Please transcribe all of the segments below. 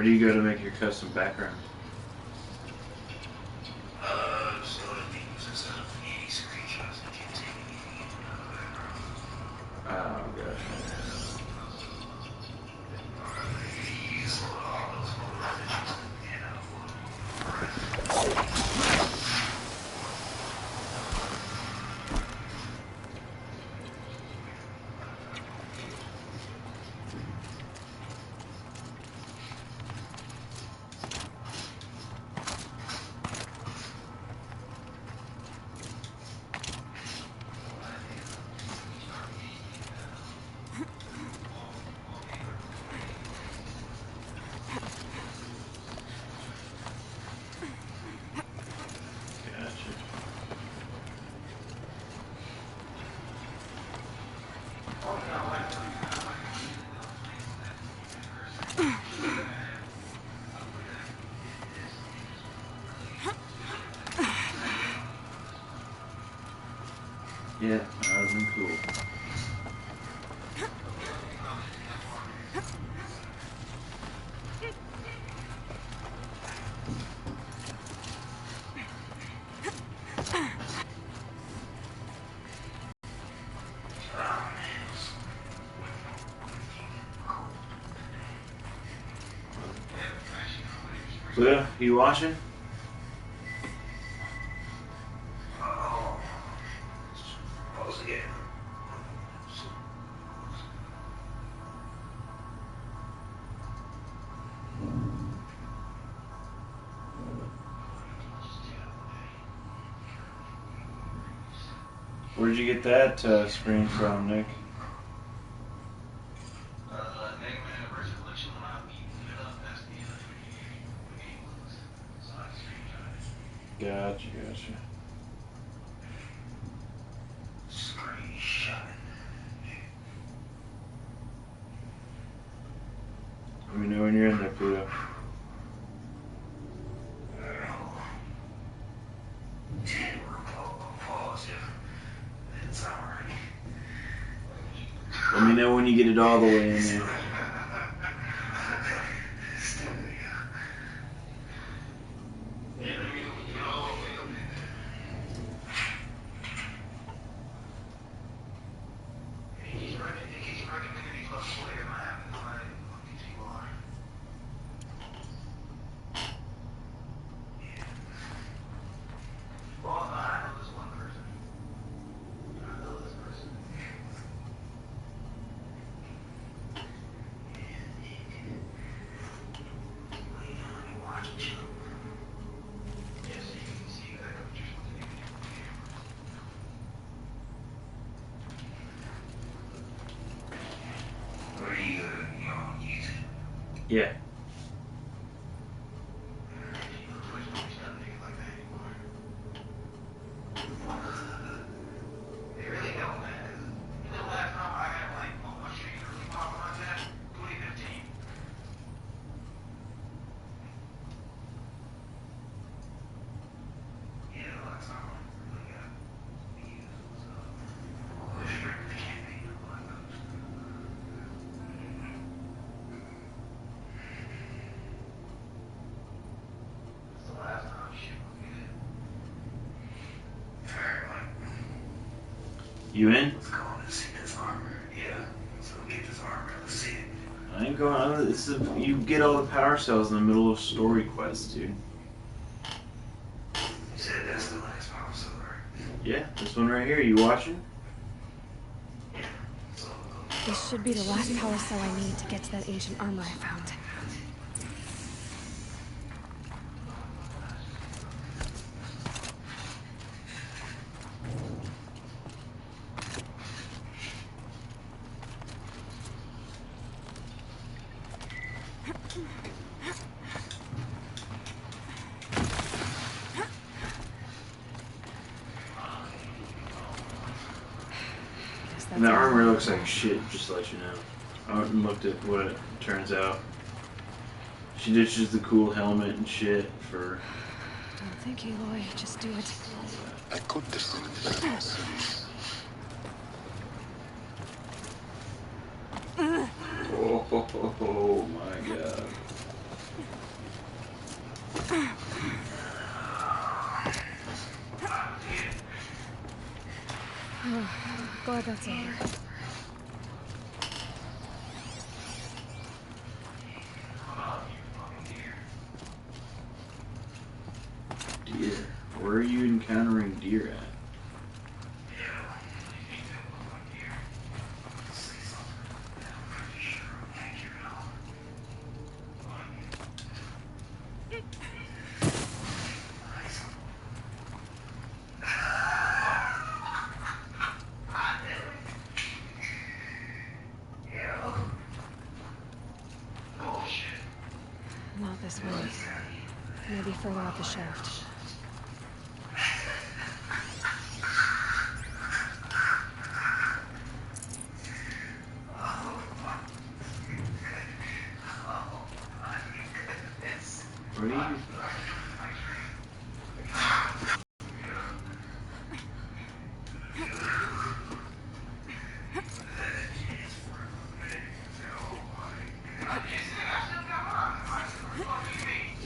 Where do you go to make your custom background? Oh, gosh. Yeah, that would have been cool. So, yeah, you watching? Where'd you get that screen from, Nick? Gotcha. Let me know when you're in there, Pluto. Let me know when you get it all the way in there. Yeah. You in? Let's go and see this armor. Yeah. So get this armor. Let's see it. I ain't going. This is, you get all the power cells in the middle of story quests, dude. You said that's the last power cell, right? Yeah, this one right here. You watching? Yeah. So This should be the last power cell I need to get to that ancient armor I found. And the armor looks like shit, just to let you know. I went and looked at what it turns out. She ditches the cool helmet and shit for... Don't think, Aloy. Just do it. I could distribute that myself. Oh my god. glad that's over. Deer. Where are you encountering deer at? Not this way. Maybe further up the shaft. What are you?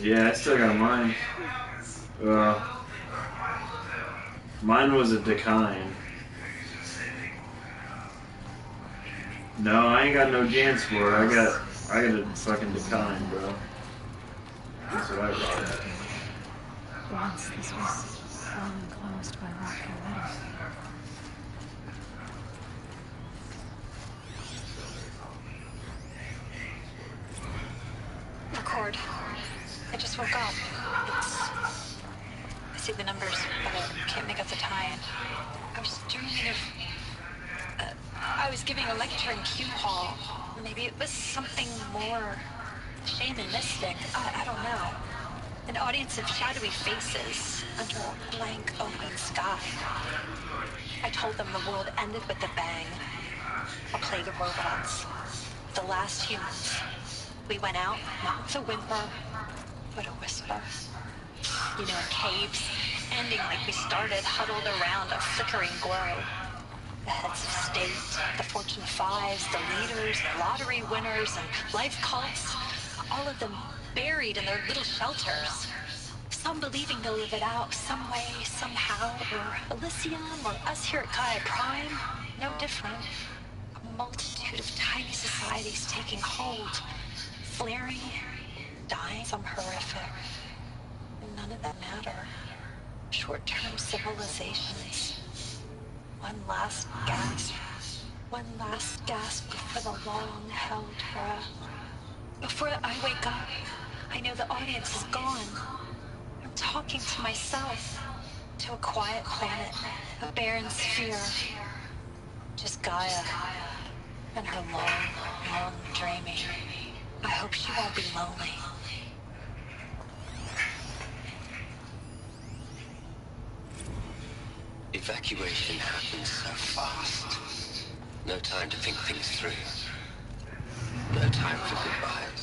Yeah, I still got mine. Mine was a decline. No, I ain't got no Jan sport. I got a fucking decline, bro. That's what I got. Once this was all enclosed by rock and metal. Record. I just woke up. I see the numbers, but I can't make out the tie-in. I was dreaming of... I was giving a lecture in Q Hall. Maybe it was something more shamanistic. I don't know. An audience of shadowy faces under a blank open sky. I told them the world ended with a bang. A plague of robots. The last humans. We went out, not with a whimper, but a whisper. You know, in caves, ending like we started, huddled around a flickering glow. The heads of state, the Fortune 5s, the leaders, the lottery winners, and life cults, all of them buried in their little shelters. Some believing they'll live it out some way, somehow, or Elysium, or us here at Gaia Prime, no different. A multitude of tiny societies taking hold, flaring, dying, some horrific. And none of them matter. Short-term civilizations. One last gasp. One last gasp before the long-held breath. Before I wake up, I know the audience is gone. I'm talking to myself. To a quiet planet. A barren sphere. Just Gaia. And her long, long dreaming. I hope she won't be lonely. Evacuation happens so fast. No time to think things through. No time for goodbyes.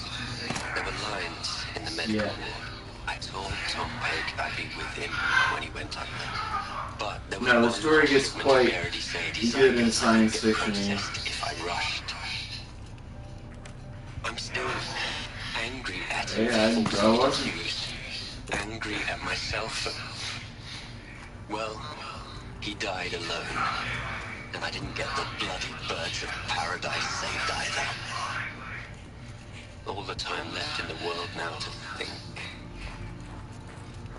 There were lines in the medical ward. I told Tom Pegg I'd be with him when he went under. But there was No, the story gets quite good in science fiction. If I rushed. I'm still angry at him. Yeah, I wasn't. Angry at myself. Well, he died alone, and I didn't get the bloody birds of paradise saved either. All the time left in the world now to think.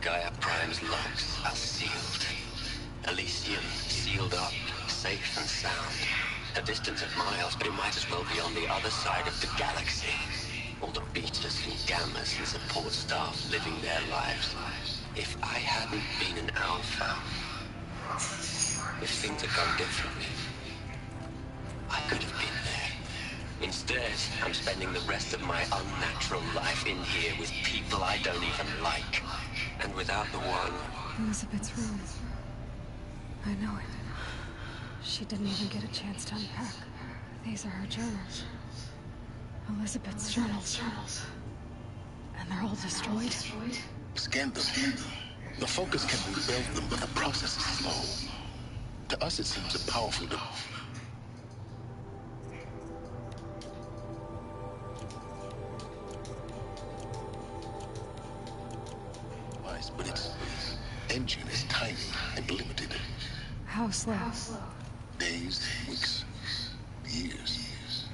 Gaia Prime's logs are sealed. Elysium sealed up, safe and sound. A distance of miles, but it might as well be on the other side of the galaxy. All the betas and gammas and support staff living their lives. If I hadn't been an alpha, if things had gone differently, I could have been there. Instead, I'm spending the rest of my unnatural life in here with people I don't even like. And without the one... Elizabeth's room. I know it. She didn't even get a chance to unpack. These are her journals. Elizabeth's journals. And they're all destroyed. Scan them. The focus can rebuild them, but the process is slow. To us, it seems a powerful device, but its engine is tiny and limited. How slow? Days, weeks, years.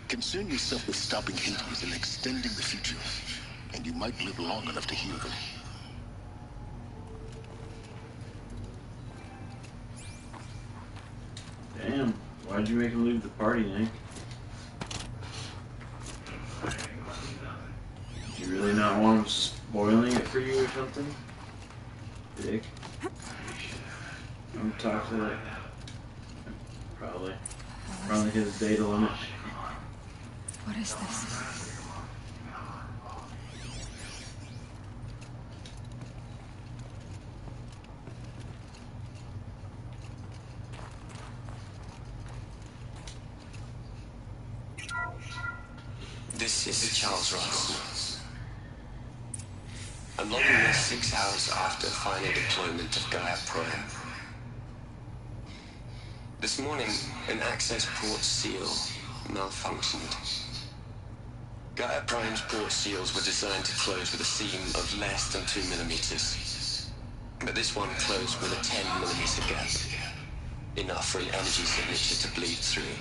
Concern yourself with stopping injuries and extending the future, and you might live long enough to hear them. Damn, why'd you make him leave the party, Nick? Did you really not want him spoiling it for you or something? Dick. I'm talk to that. Probably his data limit. What is this? This is Charles Ross. I'm logging this 6 hours after final deployment of Gaia Prime. This morning, an access port seal malfunctioned. Gaia Prime's port seals were designed to close with a seam of less than 2 millimeters. But this one closed with a 10 millimeter gap. Enough for an energy signature to bleed through.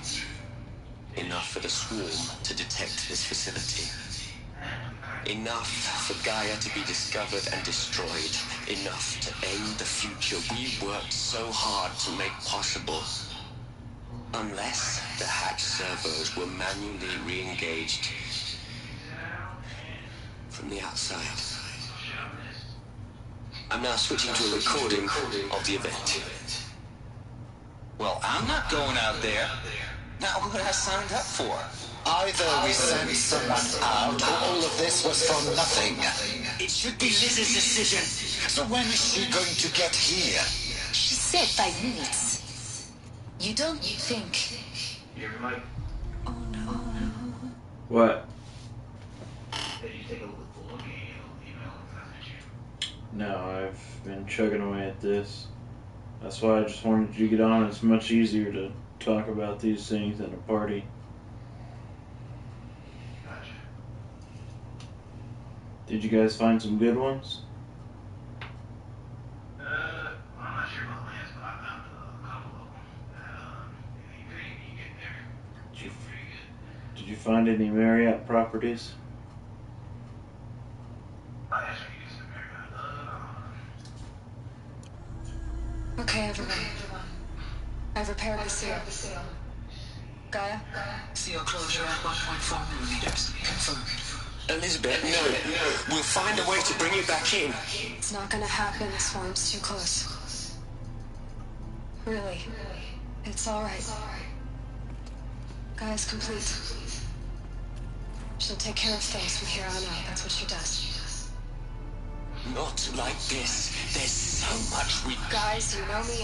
Enough for the swarm to detect this facility. Enough for Gaia to be discovered and destroyed. Enough to end the future we worked so hard to make possible. Unless the hatch servos were manually re-engaged from the outside. I'm now switching to a recording of the event. Well, I'm not going out there. Not what I signed up for. Either we sent someone out, or all of this was for nothing. It should be Liz's decision. So when is she going to get here? She said 5 minutes. You don't think... Oh no. What? No, I've been chugging away at this. That's why I just wanted you to get on. It's much easier to talk about these things at a party. Did you guys find some good ones? I'm not sure about Lance, but I found a couple of them. You get there. Pretty good. Did you find any Marriott properties? Okay, everyone. I've repaired the seal. Gaia? Seal closure at 1.4 millimeters. Confirmed. Elizabeth, no. We'll find a way to bring you back in. It's not gonna happen. The swarm's too close. Really. It's alright. Gaia's complete. She'll take care of things from here on out. That's what she does. Not like this. There's so much we... Guys, you know me.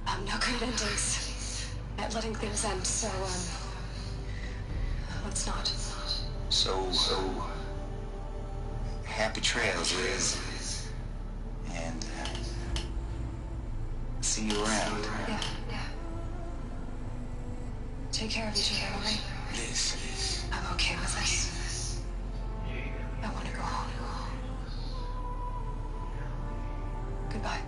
I'm no good at endings. At letting things end, so, let's not. So, happy trails, Liz. And, see you around. Yeah. Take care of each other, alright? Liz. I'm okay with this. I want to go home. Goodbye.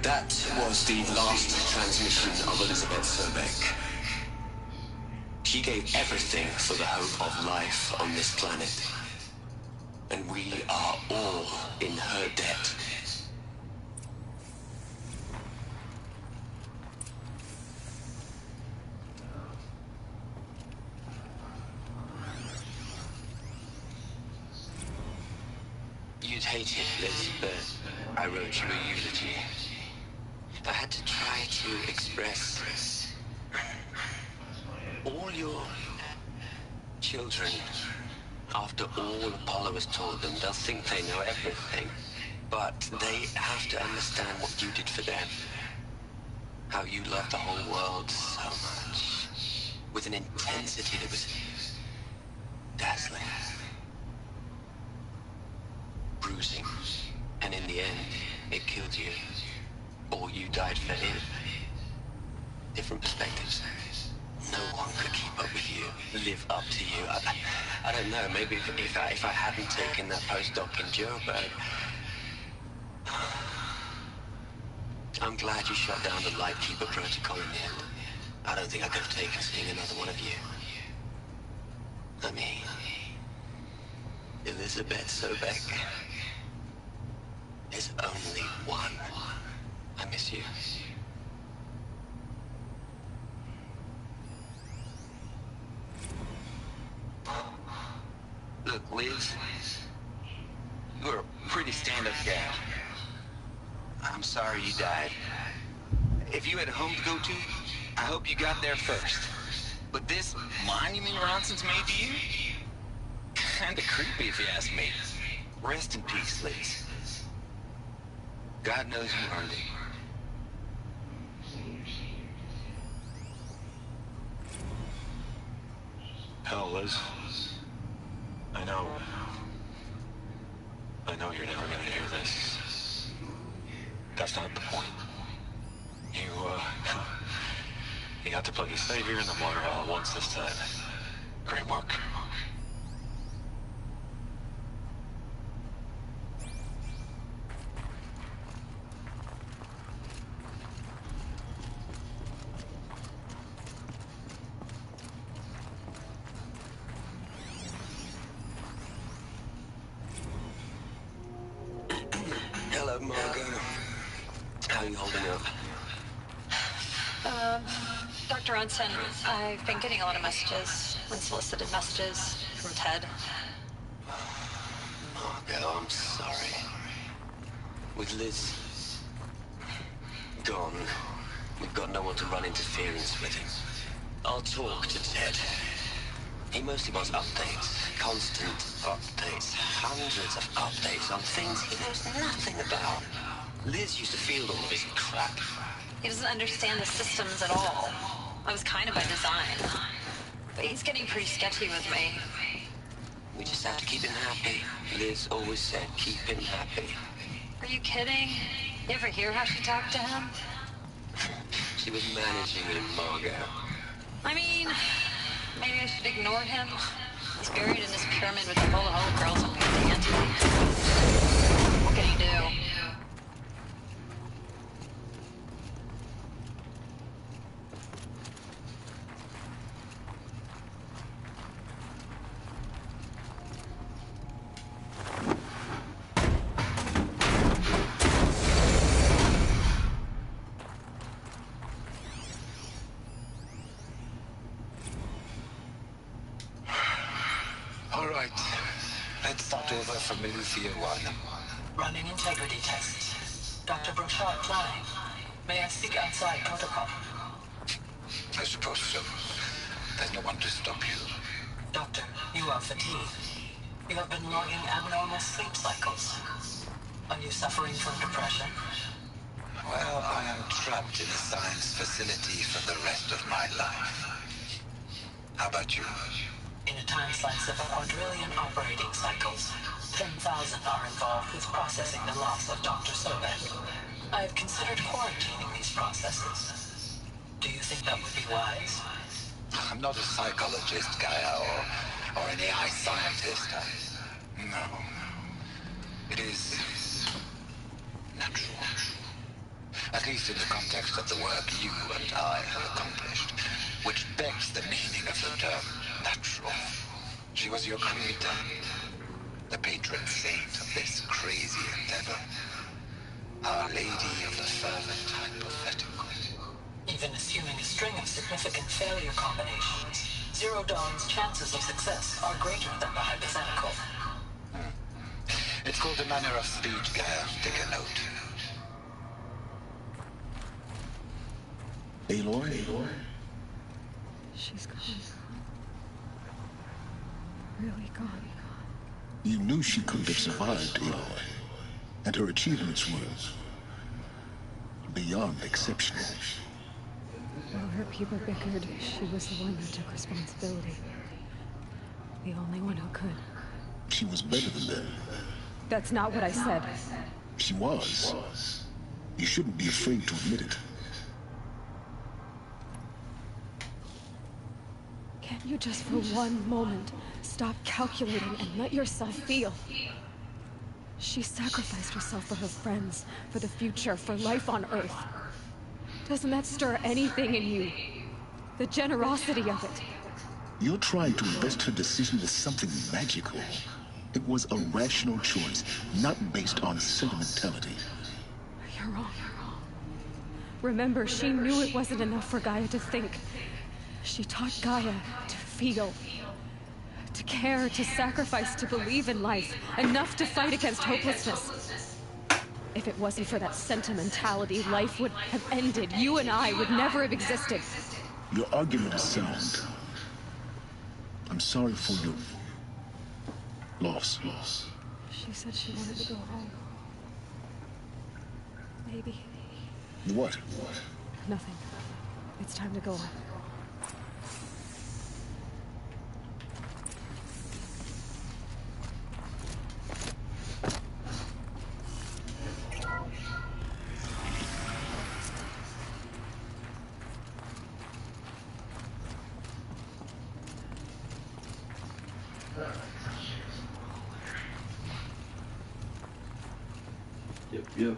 That was the last transmission of Elizabeth Sobeck. She gave everything for the hope of life on this planet. And we are all in her debt. You'd hate it, Liz, but I wrote you a eulogy. I had to try to express all your children. After all Apollo has told them, they'll think they know everything. But they have to understand what you did for them. How you loved the whole world so much. With an intensity that was dazzling. Bruising. And in the end, it killed you. Or you died for him. Different perspectives. No one could keep up with you. live up to you. I don't know. Maybe if I hadn't taken that postdoc in Joburg. I'm glad you shut down the Lightkeeper protocol in the end. I don't think I could have taken seeing another one of you. I mean, Elizabeth Sobeck is only one. I miss you. Look, Liz, you're a pretty stand-up gal. I'm sorry you died. If you had a home to go to, I hope you got there first. But this monument Ronson's made to you? Kinda creepy if you ask me. Rest in peace, Liz. God knows you earned it. Hell, Liz. I know you're never gonna hear this. That's not the point. You got to play the savior and the martyr all at once this time. Great work. Hello, Margot. How are you holding up? Dr. Ronson, I've been getting a lot of messages, unsolicited messages from Ted. Margot, I'm sorry. With Liz gone, we've got no one to run interference with him. I'll talk to Ted. He mostly wants updates, constant updates, hundreds of updates on things he knows nothing about. Liz used to field all of his crap. He doesn't understand the systems at all. I was kind of by design. But he's getting pretty sketchy with me. We just have to keep him happy. Liz always said keep him happy. Are you kidding? You ever hear how she talked to him? She was managing him, Margot. I mean, maybe I should ignore him. He's buried in this pyramid with a full of old girls and dance. What can he do? All right. Let's start over from Lucia 1. Running integrity tests. Dr. Brochard flying. May I speak outside protocol? I suppose so. There's no one to stop you. Doctor, you are fatigued. You have been logging abnormal sleep cycles. Are you suffering from depression? Well, I am trapped in a science facility for the rest of my life. How about you? In a time slice of a quadrillion operating cycles, 10,000 are involved with processing the loss of Dr. Sobeck. I have considered quarantining these processes. Do you think that would be wise? I'm not a psychologist, Gaia, or an AI scientist. No. It is natural. At least in the context of the work you and I have accomplished, which begs the meaning of the term natural. She was your creator, the patron saint of this crazy endeavor. Our Lady of the Fervent Hypothetical. Even assuming a string of significant failure combinations, Zero Dawn's chances of success are greater than the hypothetical. It's called a manner of speech, Gaia. Take a note. Aloy? She's gone. Really gone. You knew she couldn't have survived, Aloy. And her achievements were beyond exceptional. While her people bickered, she was the one who took responsibility. The only one who could. She was better than them. That's not what I said. She was. You shouldn't be afraid to admit it. Can You just for one moment stop calculating and let yourself feel. She sacrificed herself for her friends, for the future, for life on Earth. Doesn't that stir anything in you? The generosity of it. You're trying to invest her decision with something magical. It was a rational choice, not based on sentimentality. You're wrong. Remember, she knew it wasn't enough for Gaia to think. She taught Gaia to feel. To care, to sacrifice, to believe in life. Enough to fight against hopelessness. If it wasn't for that sentimentality, life would have ended. You and I would never have existed. Your argument is sound. I'm sorry for your loss. She said she wanted to go home. Maybe. What? Nothing. It's time to go on. Yep.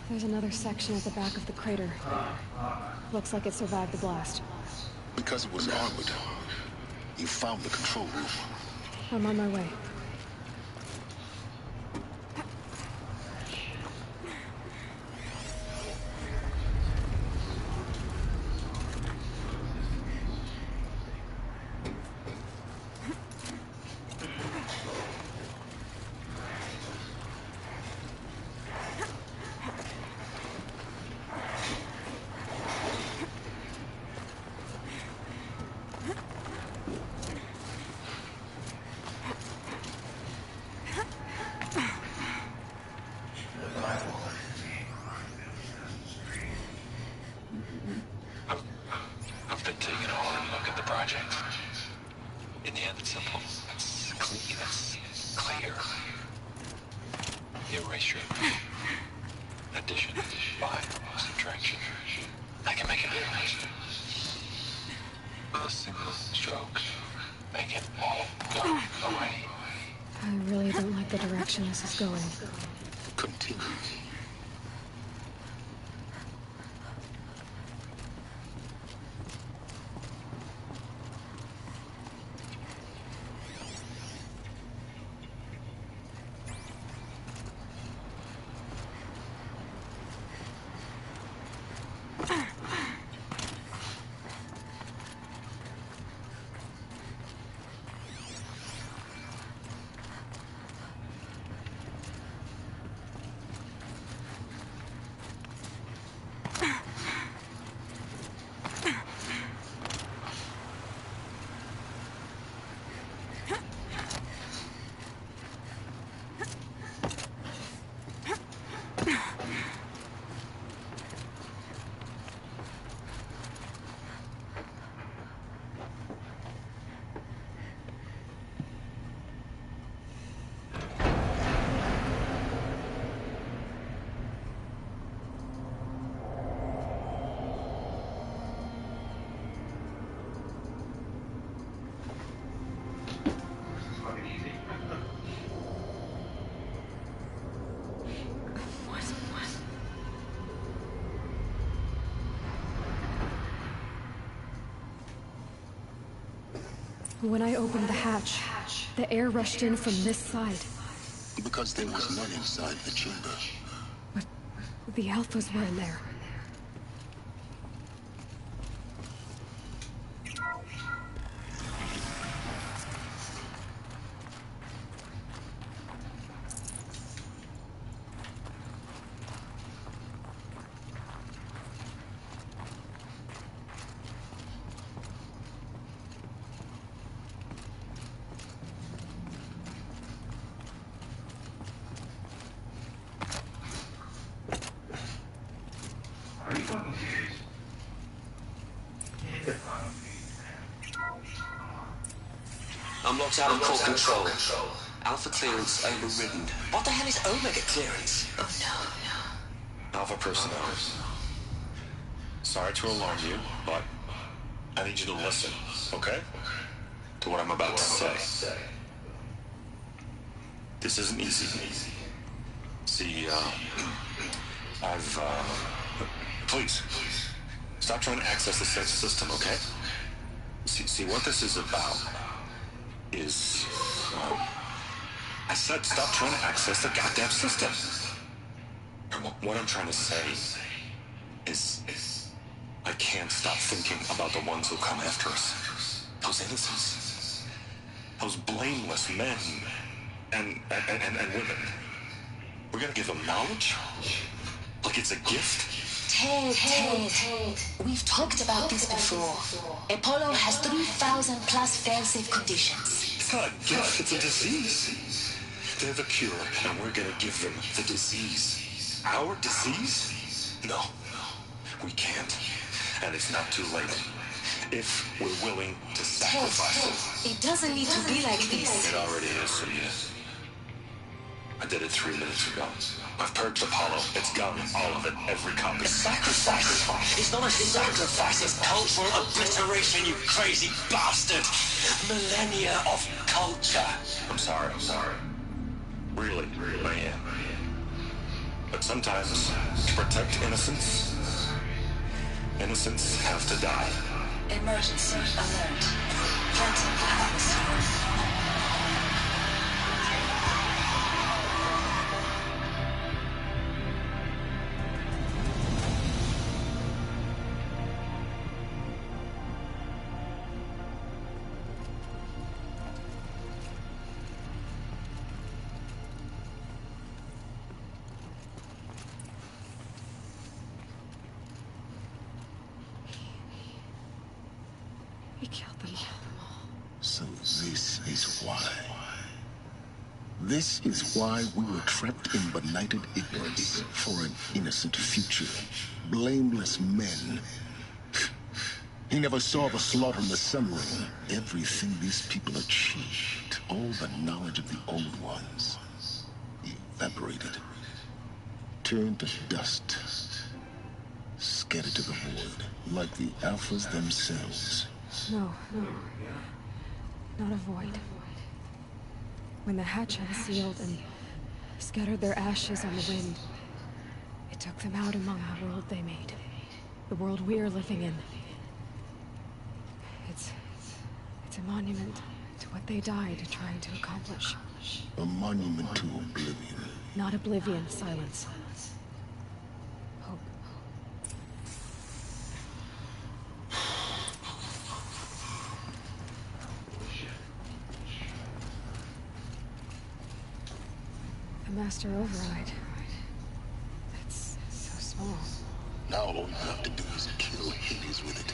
There's another section at the back of the crater. Looks like it survived the blast. Because it was armored, you found the control room. I'm on my way. I've been taking a hard look at the project. In the end, it's simple. It's clean. It's clear. Erasure. Addition. By subtraction. I can make it realize. A single stroke. Make it all go away. I really don't like the direction this is going. Continue. When I opened the hatch, the air rushed in from this side. Because there was none inside the chamber. But the Alphas were in there. Are you fucking serious? I'm locked out of core control. Alpha clearance overridden. What the hell is Omega clearance? Oh no. Alpha personnel. Sorry to alarm you, but I need you to listen, okay? To what I'm about to say. This isn't easy. See, please, stop trying to access the sense system, okay? See, what this is about is, I said stop trying to access the goddamn system. And what I'm trying to say is, I can't stop thinking about the ones who come after us. Those innocents. Those blameless men and women. We're gonna give them knowledge? Like it's a gift? Ted. We've talked about this before. Apollo has 3,000 plus fail-safe conditions. It's not a gift, it's a disease. They're the cure, and we're gonna give them the disease. Our disease? No, we can't. And it's not too late. If we're willing to sacrifice it doesn't need to be like this. It already is, Sonia. I did it 3 minutes ago. I've purged Apollo. It's gone. All of it. Every copy. A sacrifice? It's not a sacrifice. It's cultural obliteration, you crazy bastard. Millennia of culture. I'm sorry. Really, I am. But sometimes, to protect innocence, innocents have to die. Emergency alert. Threatened atmosphere. He killed them all. So this is why. This is why we were trapped in benighted ignorance for an innocent future. Blameless men. He never saw the slaughter in the Sun Ring. Everything these people achieved, all the knowledge of the old ones, evaporated. Turned to dust. Scattered to the void, like the Alphas themselves. No. Not a void. When the hatch unsealed and scattered their ashes on the wind, it took them out among the world they made. The world we're living in. It's a monument to what they died trying to accomplish. A monument to oblivion. Not oblivion, silence. Hope. The master override. That's so small. Now all we have to do is kill Hades with it.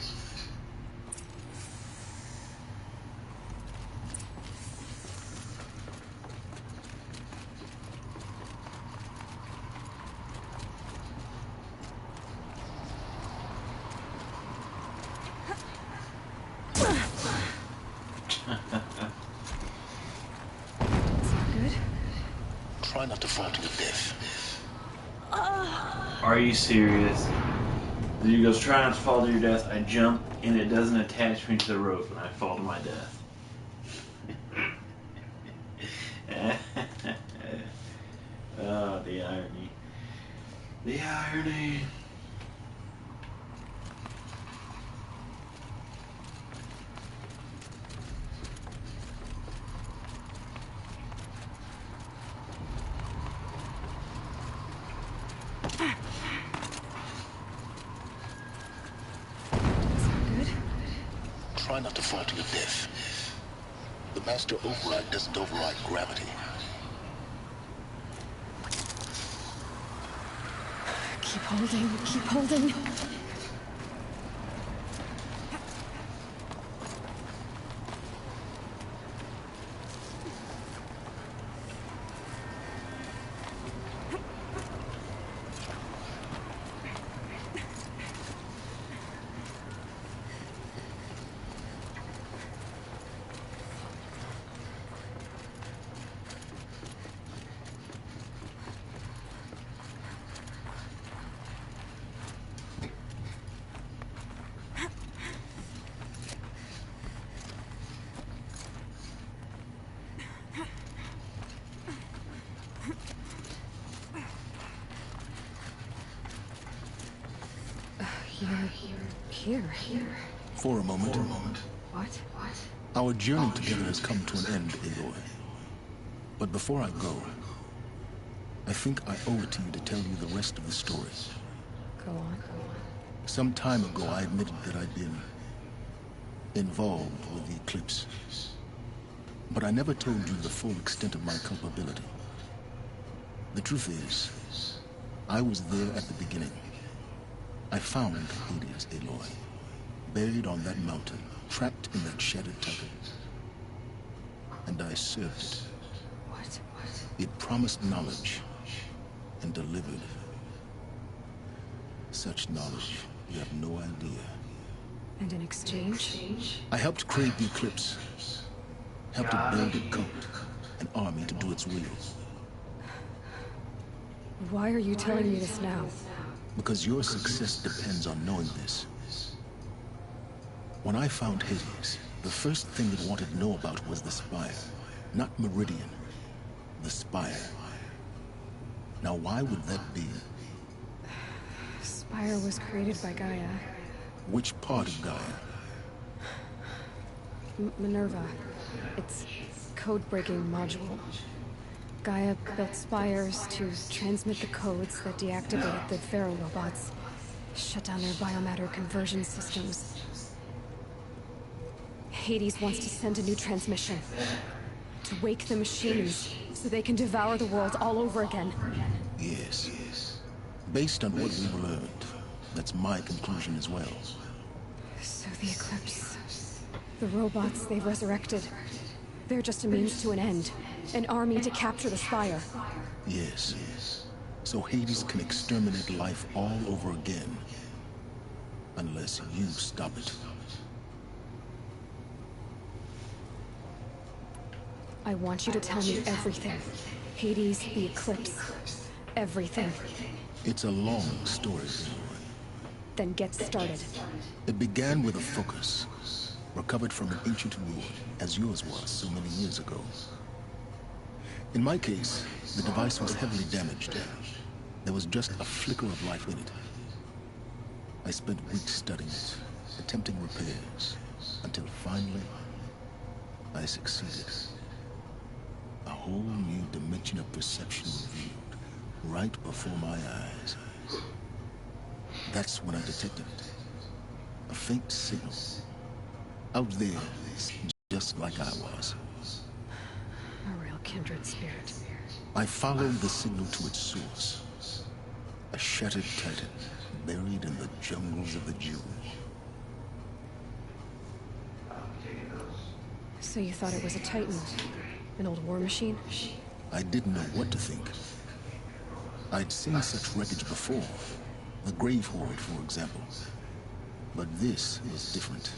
Try not to fall to your death. Are you serious? The dude goes, try not to fall to your death. I jump and it doesn't attach me to the rope and I fall to my death. Oh, the irony. The irony. not to fall to your death. The master override doesn't override gravity. Keep holding, keep holding. You're here. For a moment. What? Our journey together has come to an end, Aloy. But before I go, I think I owe it to you to tell you the rest of the story. Go on. Some time ago, I admitted that I'd been involved with the eclipse. But I never told you the full extent of my culpability. The truth is, I was there at the beginning. I found Hades, Aloy, buried on that mountain, trapped in that shattered titan. And I served it. What? It promised knowledge and delivered. Such knowledge, you have no idea. And in exchange? I helped create the eclipse. Helped it build a cult, an army to do its will. Why are you telling me this now? Because your success depends on knowing this. When I found Hades, the first thing it wanted to know about was the Spire. Not Meridian. The Spire. Now why would that be? Spire was created by Gaia. Which part of Gaia? Minerva. It's code-breaking module. Gaia built spires to transmit the codes that deactivate the Pharaoh robots, shut down their biomatter conversion systems. Hades wants to send a new transmission to wake the machines so they can devour the world all over again. Yes. Based on what we've learned, that's my conclusion as well. So the Eclipse, the robots they've resurrected, they're just a means to an end. An army to capture the Spire. Yes. So Hades can exterminate life all over again. Unless you stop it. I want you to tell me everything. Hades, the Eclipse. Everything. It's a long story, Then get started. It began with a focus. Recovered from an ancient ruin, as yours was so many years ago. In my case, the device was heavily damaged. There was just a flicker of life in it. I spent weeks studying it, attempting repairs, until finally, I succeeded. A whole new dimension of perception revealed, right before my eyes. That's when I detected it. A faint signal. Out there, just like I was. A real kindred spirit. I followed the signal to its source. A shattered titan, buried in the jungles of the Jew. So you thought it was a titan? An old war machine? I didn't know what to think. I'd seen such wreckage before. The Grave Horde, for example. But this was different.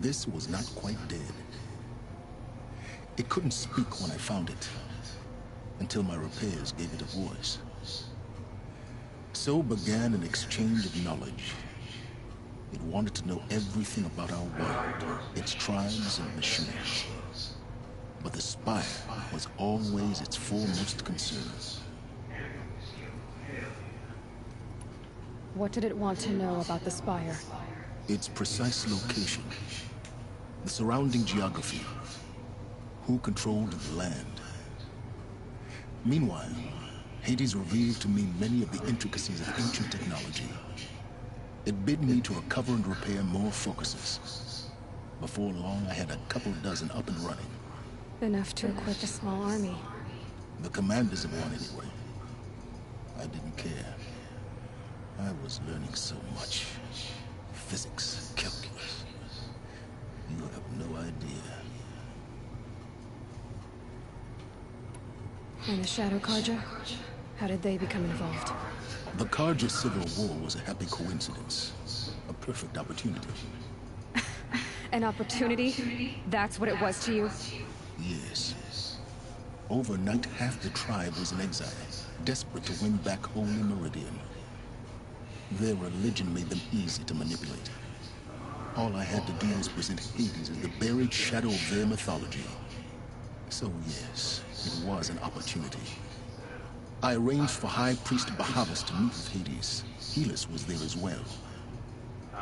This was not quite dead. It couldn't speak when I found it, until my repairs gave it a voice. So began an exchange of knowledge. It wanted to know everything about our world, its tribes and machines. But the Spire was always its foremost concern. What did it want to know about the Spire? Its precise location, the surrounding geography, who controlled the land. Meanwhile, Hades revealed to me many of the intricacies of ancient technology. It bid me to recover and repair more focuses. Before long, I had a couple dozen up and running. Enough to equip a small army. The commanders of one, anyway. I didn't care. I was learning so much. Physics, calculus. You have no idea. And the Shadow Carja? How did they become involved? The Carja Civil War was a happy coincidence. A perfect opportunity. An opportunity? That's what it was to you? Yes. Overnight, half the tribe was in exile, desperate to win back Holy Meridian. Their religion made them easy to manipulate. All I had to do was present Hades as the buried shadow of their mythology. So yes, it was an opportunity. I arranged for High Priest Bahavas to meet with Hades. Helis was there as well.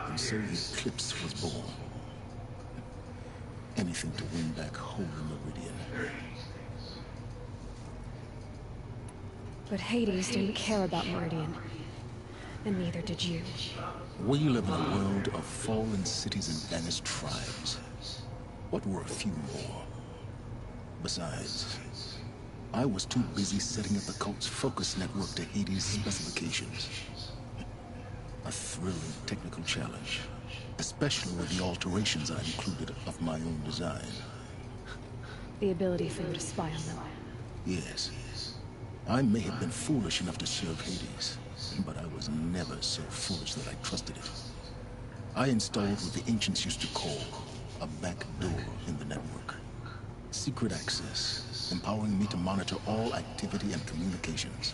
And so the Eclipse was born. Anything to win back Holy Meridian. But Hades didn't care about Meridian. And neither did you. We live in a world of fallen cities and vanished tribes. What were a few more? Besides, I was too busy setting up the cult's focus network to Hades' specifications. A thrilling technical challenge, especially with the alterations I included of my own design. The ability for you to spy on them. Yes. I may have been foolish enough to serve Hades, but I was never so foolish that I trusted it. I installed what the ancients used to call a back door in the network. Secret access, empowering me to monitor all activity and communications.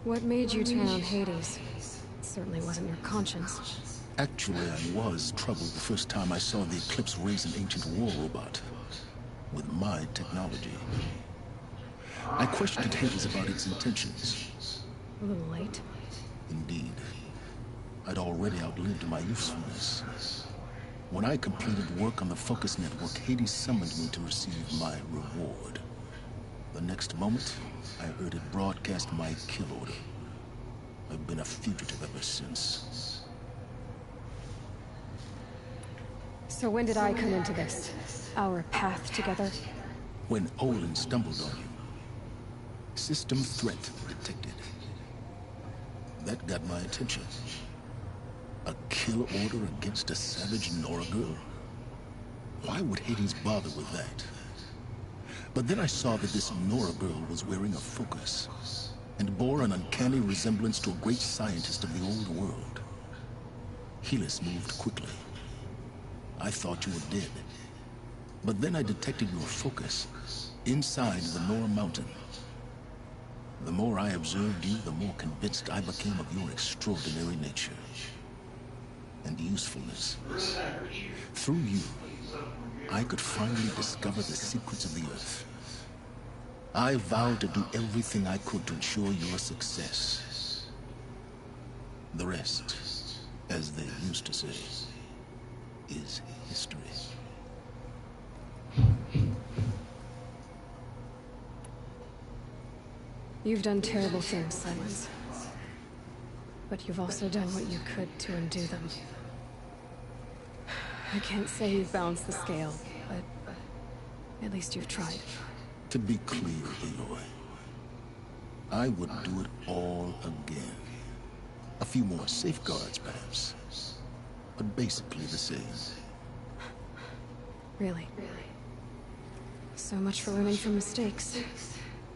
What made you turn on Hades? It certainly wasn't your conscience. Actually, I was troubled the first time I saw the Eclipse raise an ancient war robot. With my technology. I questioned Hades about its intentions. A little late. Indeed. I'd already outlived my usefulness. When I completed work on the Focus Network, Hades summoned me to receive my reward. The next moment, I heard it broadcast my kill order. I've been a fugitive ever since. So when did I come into this? Our path together? When Olin stumbled on you. System threat detected. That got my attention. A kill order against a savage Nora girl? Why would Hades bother with that? But then I saw that this Nora girl was wearing a focus and bore an uncanny resemblance to a great scientist of the old world. Helis moved quickly. I thought you were dead. But then I detected your focus inside the Nora mountain. The more I observed you, the more convinced I became of your extraordinary nature and usefulness. Through you, I could finally discover the secrets of the Earth. I vowed to do everything I could to ensure your success. The rest, as they used to say, is history. You've done terrible things, Silence. But you've also done what you could to undo them. I can't say you've balanced the scale, but at least you've tried. To be clear, Aloy, I would do it all again. A few more safeguards, perhaps. But basically the same. Really? So much for learning from mistakes.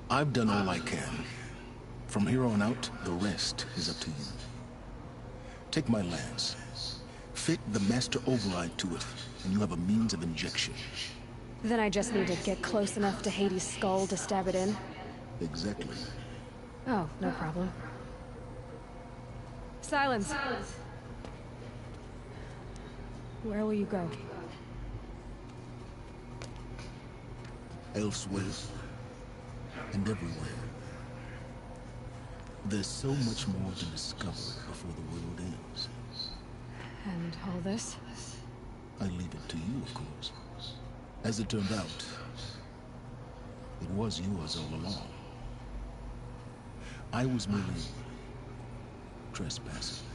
I've done all I can. From here on out, the rest is up to you. Take my lance. Fit the Master Override to it, and you have a means of injection. Then I just need to get close enough to Hades' skull to stab it in? Exactly. Oh, no problem. Silence! Where will you go? Elsewhere. And everywhere. There's so much more to discover before the world ends. And all this? I leave it to you, of course. As it turned out, it was yours all along. I was merely trespassing.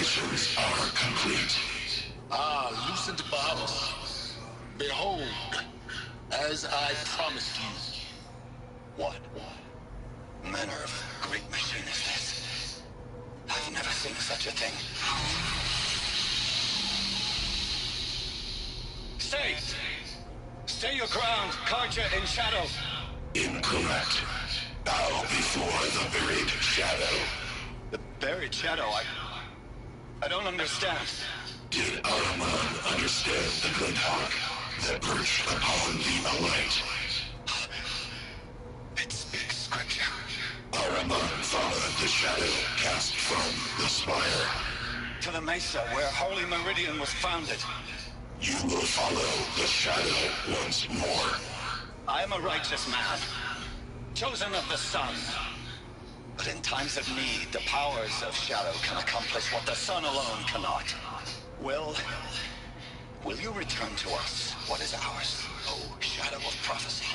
preparations are complete. Ah, Lucent Bahamas. Behold, as I promised you. What manner of great machine is this? I've never seen such a thing. Stay! Stay your ground, Karja in shadow! Incorrect. Bow before the buried shadow. The buried shadow, I don't understand. Did Ahriman understand the good hawk that perched upon the light? It speaks scripture. Ahriman followed the shadow cast from the spire. To the mesa where Holy Meridian was founded. You will follow the shadow once more. I am a righteous man, chosen of the sun. But in times of need, the powers of shadow can accomplish what the sun alone cannot. Will you return to us what is ours, O shadow of prophecy?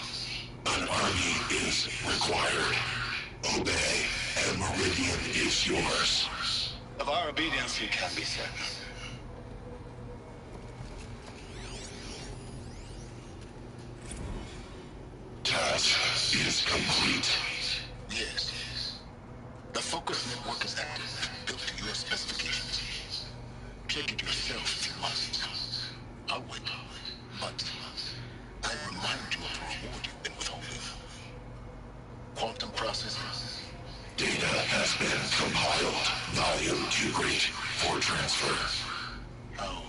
An army is required. Obey, and Meridian is yours. Of our obedience you can be certain. Task is complete. Yes. The focus network is active, built to your specifications. Check it yourself if you must. I'll wait. But I remind you of the reward you've been withholding. Quantum processing. Data has been compiled. Volume too great for transfer. How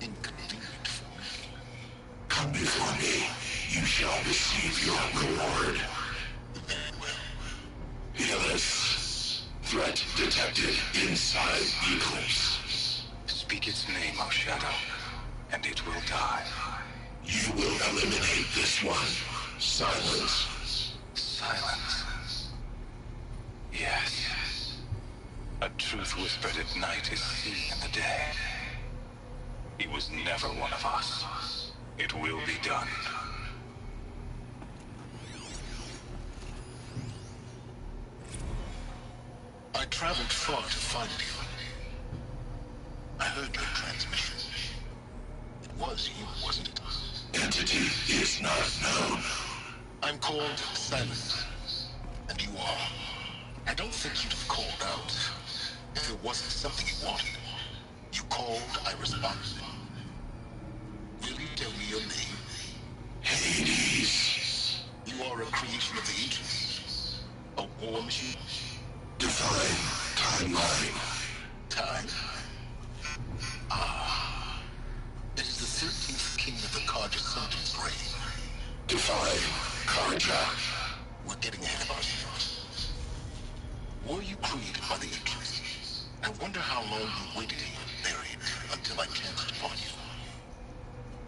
inconvenient for me. Come before me. You shall receive your reward. Very well. Deadliest. Threat detected inside Eclipse. Speak its name, O Shadow, and it will die. You will eliminate this one. Silence. Silence. Yes. A truth whispered at night is seen in the day. He was never one of us. It will be done. I traveled far to find you. I heard your transmission. It was you, wasn't it? Entity is not known. I'm called Silence. And you are. I don't think you'd have called out if it wasn't something you wanted. You called, I responded. Will you tell me your name? Hades. You are a creation of the ancients. A war machine? Define timeline. Time? Ah. It is the 13th king of the Karja Sultan's reign. Define Karja. We're getting ahead of ourselves. Were you created by the ancients? I wonder how long you waited here, buried, until I chanced upon you.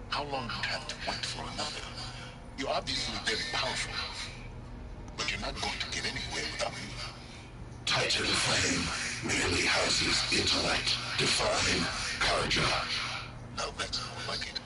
How long you'd have to wait for another. You're obviously very powerful, but you're not going to get anywhere without me. Titan Flame merely houses intellect. Define Karja. Now that's more like it.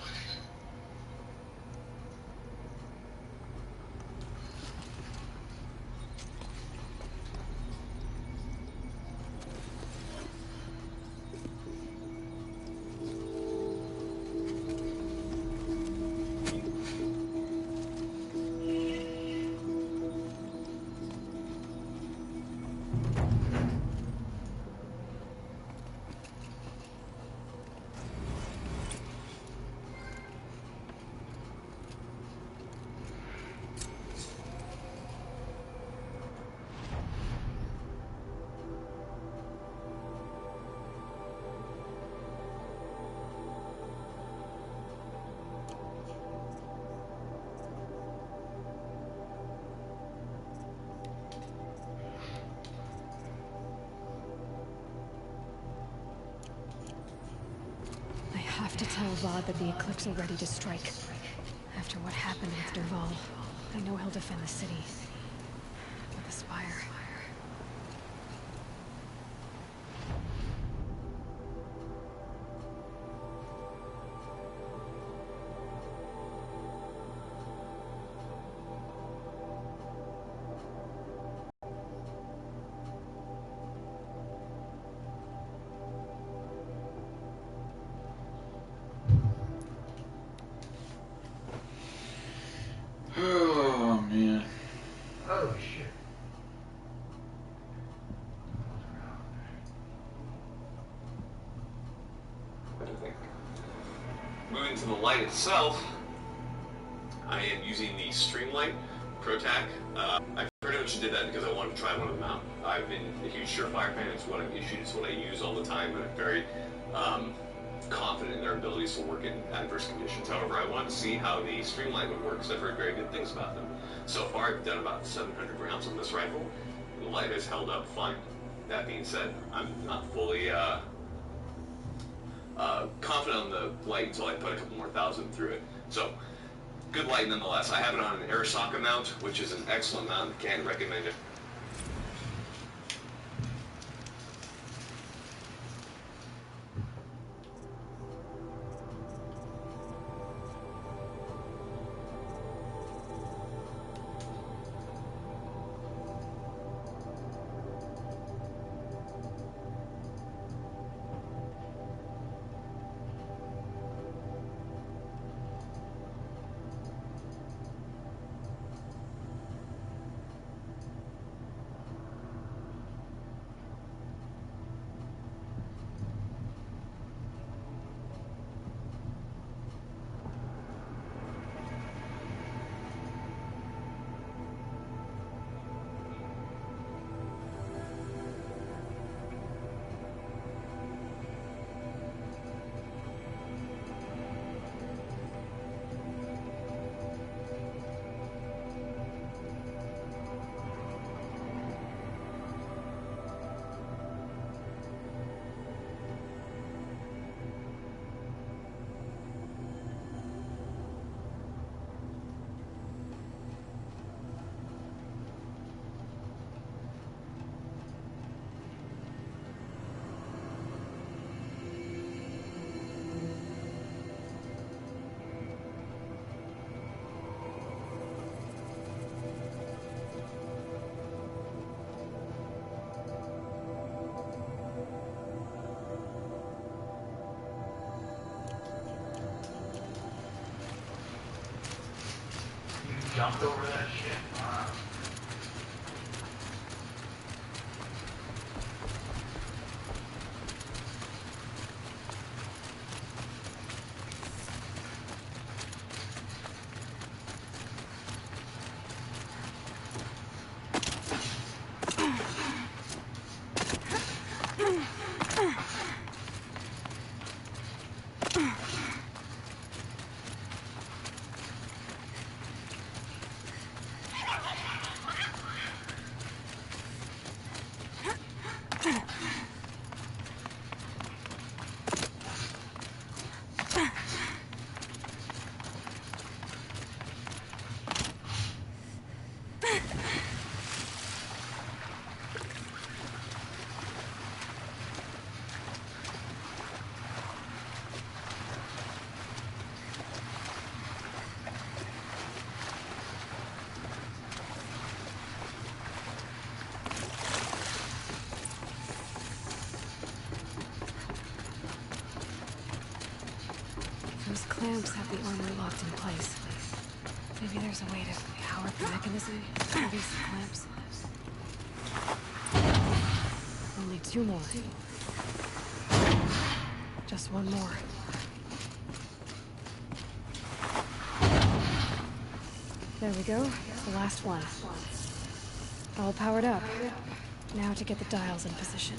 I have to tell Vaughn that the Eclipse are ready to strike. After what happened with Derval, I know he'll defend the city. But the Spire... for the light itself, I am using the Streamlight ProTac. I pretty much did that because I wanted to try one of them out. I've been a huge Surefire fan. It's what I've issued. It's what I use all the time, and I'm very confident in their abilities to work in adverse conditions. However, I wanted to see how the Streamlight would work because I've heard very good things about them. So far, I've done about 700 rounds on this rifle. The light has held up fine. That being said, I'm not fully confident on the light until I put a couple more thousand through it. So, good light nonetheless. I have it on an Arisaka mount, which is an excellent mount. Can't recommend it. Jumped over that shit. Wow. Those clamps have the armor locked in place. Maybe there's a way to power the mechanism to release the clamps. Only 2 more. Just 1 more. There we go. The last one. All powered up. Now to get the dials in position.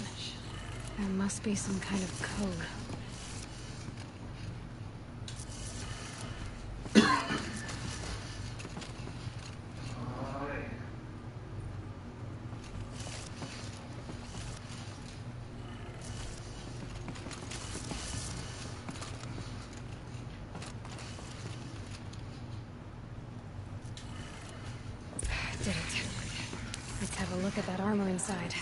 There must be some kind of code. Did it. Let's have a look at that armor inside.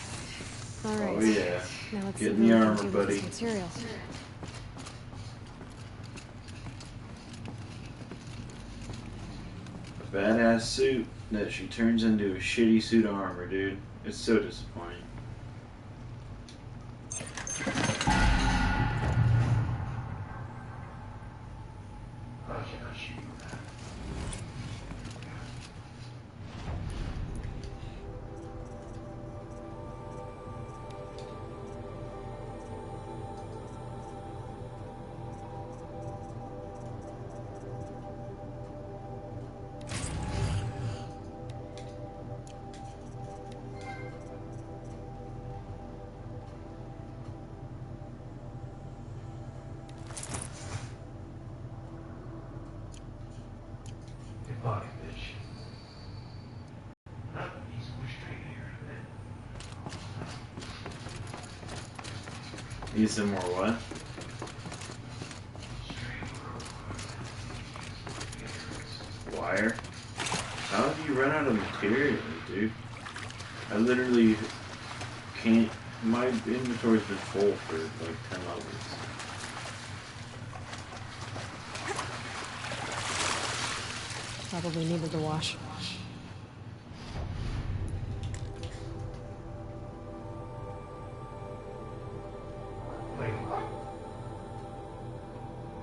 All right. Oh yeah. Now let's Get see in the what we armor, can do with buddy. this material. A badass suit that she turns into a shitty suit of armor, dude. It's so disappointing. body, bitch. He's more straight here in a bit. Need some more what? Wire? How have you run out of material, dude? I literally can't. My inventory's been full for like 10 levels. Probably needed to wash. Wait, what?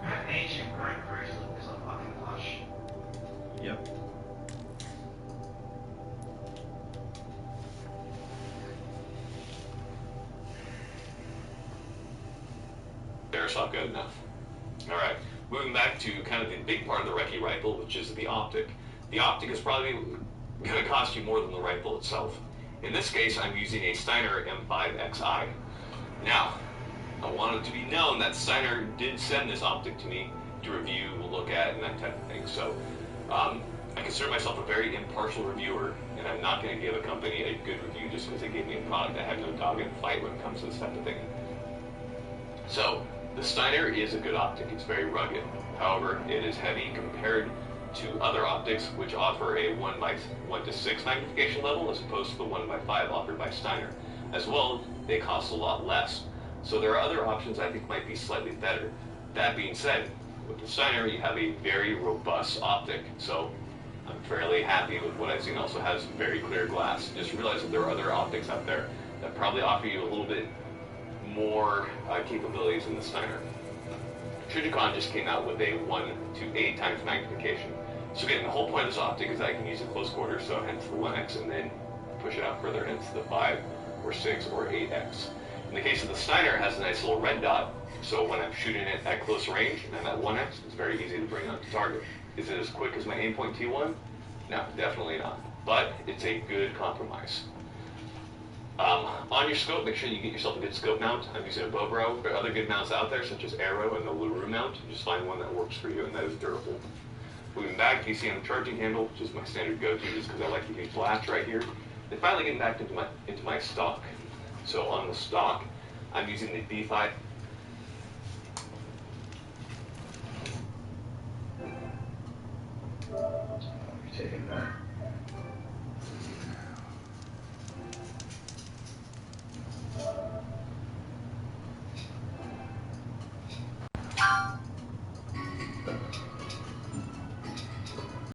That ancient bright bracelet is a fucking wash. Yep. There's not good enough. Alright, moving back to kind of the big part of the Recce rifle, which is the optic. The optic is probably going to cost you more than the rifle itself. In this case, I'm using a Steiner M5XI. Now, I want it to be known that Steiner did send this optic to me to review, look at, and that type of thing. So, I consider myself a very impartial reviewer, and I'm not going to give a company a good review just because they gave me a product. I have no dog in the fight when it comes to this type of thing. So, the Steiner is a good optic. It's very rugged. However, it is heavy compared to other optics which offer a 1:6 magnification level as opposed to the 1:5 offered by Steiner. As well, they cost a lot less. So there are other options I think might be slightly better. That being said, with the Steiner, you have a very robust optic. So I'm fairly happy with what I've seen. It also has very clear glass. Just realize that there are other optics out there that probably offer you a little bit more capabilities in the Steiner. Trijicon just came out with a 1:8 times magnification. So again, the whole point of this optic is that I can use it close quarters, so hence the 1x, and then push it out further, hence the 5 or 6 or 8x. In the case of the Steiner, it has a nice little red dot, so when I'm shooting it at close range and I'm at 1x, it's very easy to bring onto target. Is it as quick as my aimpoint T1? No, definitely not. But it's a good compromise. On your scope, make sure you get yourself a good scope mount. I'm using a Bobro. There are other good mounts out there, such as Arrow and the LaRue mount. Just find one that works for you and that is durable. Moving back, PCM charging handle, which is my standard go-to just because I like to use blast right here. Then finally getting back into my stock. So on the stock, I'm using the B5. You're taking that.